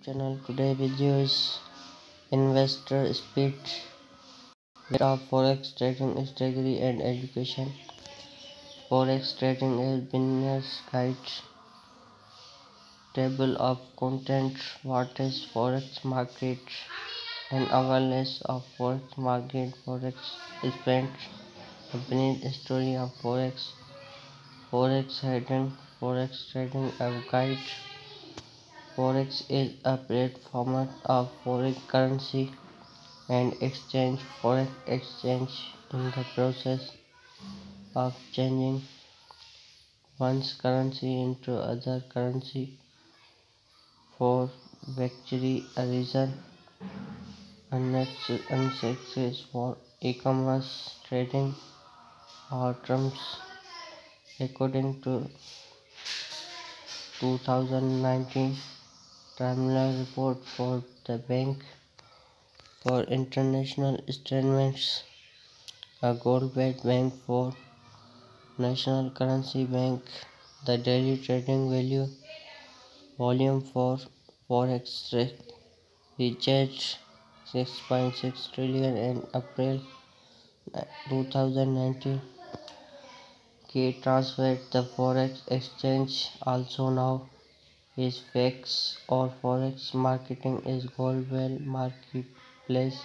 channel. Today video is investor speech of Forex Trading strategy and education. Forex Trading is beginner's guide, table of content, what is Forex market and awareness of Forex market, Forex event, a brief story of Forex, Forex Hedging, Forex Trading a guide. Forex is a platform of foreign currency and exchange. Forex exchange in the process of changing one's currency into other currency for victory, a reason unsuccess for e-commerce trading or terms. According to 2019 terminal report for the Bank for International Settlements, a gold-based bank for national currency bank, the daily trading volume for Forex reached 6.6 trillion in April 2019. Key transferred the Forex exchange, also known as FAQs or Forex marketing, is global marketplace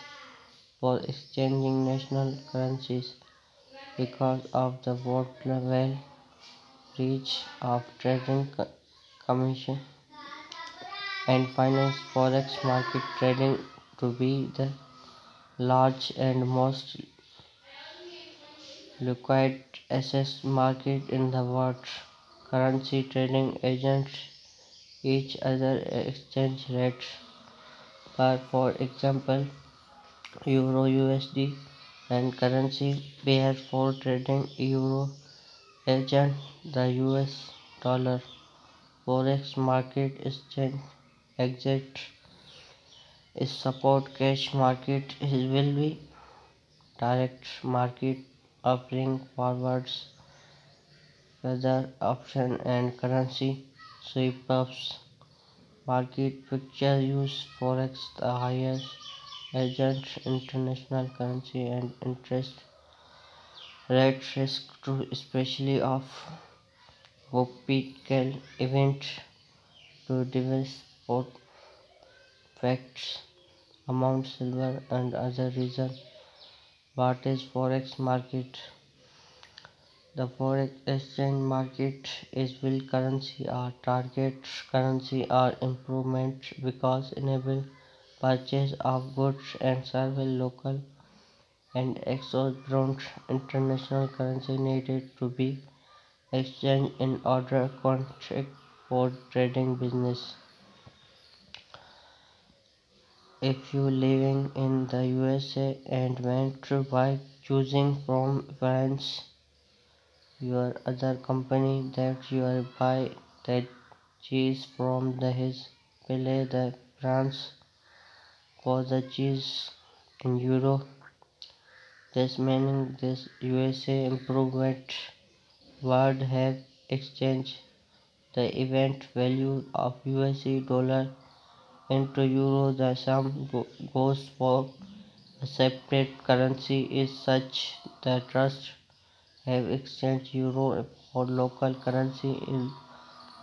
for exchanging national currencies because of the worldwide reach of trading commission and finance. Forex market trading to be the large and most liquid asset market in the world. Currency trading agents each other exchange rates per, for example, Euro USD and currency pair for trading Euro agent the US dollar. Forex market exchange exit is support cash market will be direct market offering forwards, weather option and currency sweeps. Market picture use Forex the highest agent international currency and interest rate risk to especially of volatile event to diverse spot facts amount silver and other reason. What is Forex market? The Forex exchange market is will currency or target currency or improvement because enable purchase of goods and service local and exorbitant international currency needed to be exchanged in order contract for trading business. If you living in the USA and want to buy choosing from France, your other company that you are buy that cheese from the his pay the France for the cheese in euro. This meaning this USA improvement would have exchange the event value of USD dollar into euro. The sum goes for a separate currency is such that trust have exchanged euro for local currency. In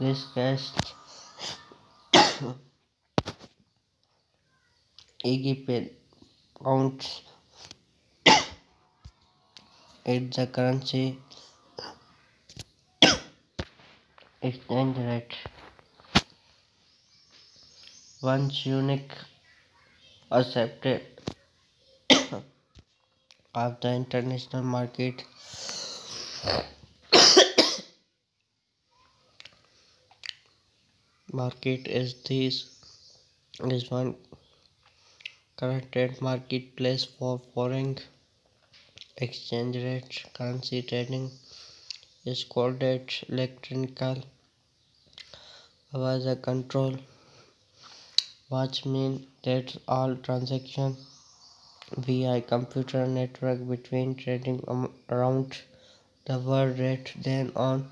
this case, Egypt pounds at the currency exchange rate. Once unique accepted of the international market is one current marketplace for foreign exchange rate currency trading is called electronic was a control, which means that all transactions via computer network between trading around the world rate then on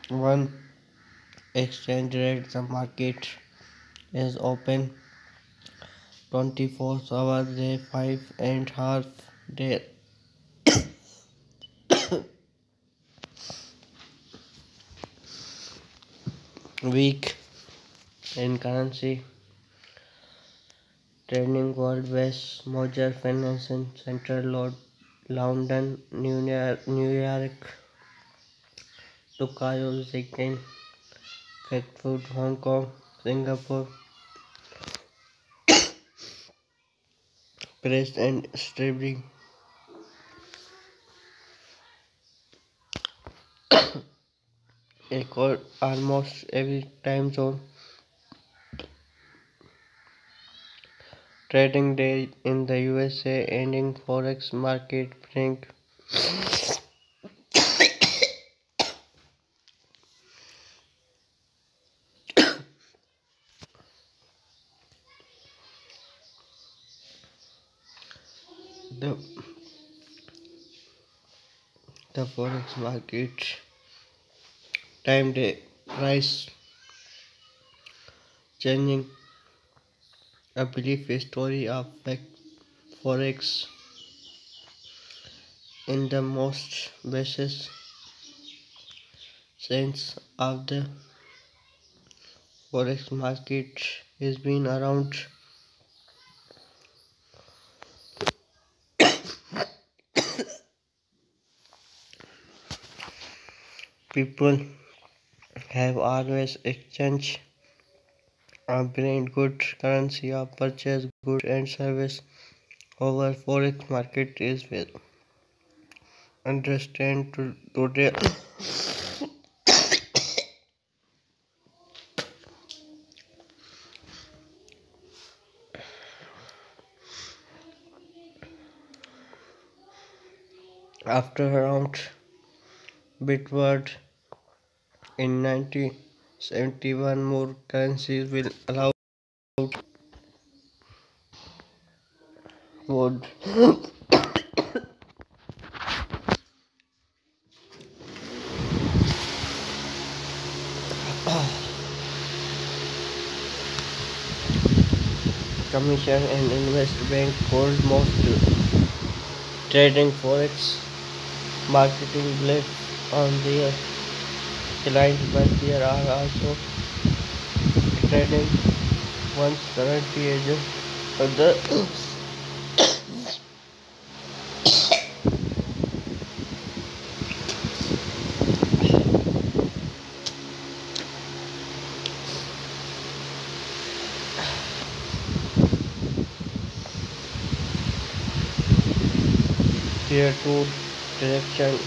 one exchange rate. The market is open 24 hours day, 5.5 day week in currency trading world. West major financial center London, New York, Tokyo, Beijing, Frankfurt, Hong Kong, Singapore, Paris and Sydney. Across almost every time zone. Trading day in the USA ending forex market bring the forex market time day price changing. A brief story of forex in the most basic sense of the forex market has been around people have always exchanged a brand good currency of purchase goods and service over forex market is well understand today. After around bitward in 1971 more currencies will allow would commission and invest bank hold most trading forex marketing blade on their client, but there are also trading one's currency agent other tier 2 direction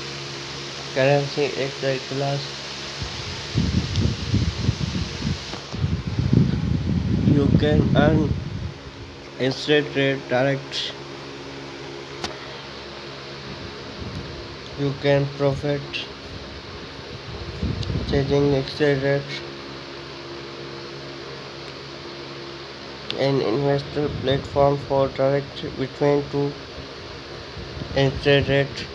currency extra class. You can earn instant rate direct. You can profit changing exchange rate. An investor platform for direct between two exchange rate.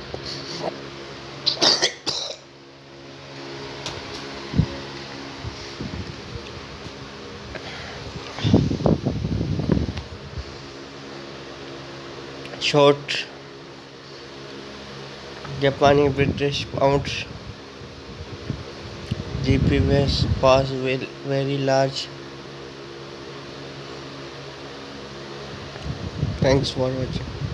Short Japanese British pound GPS was very large. Thanks for watching.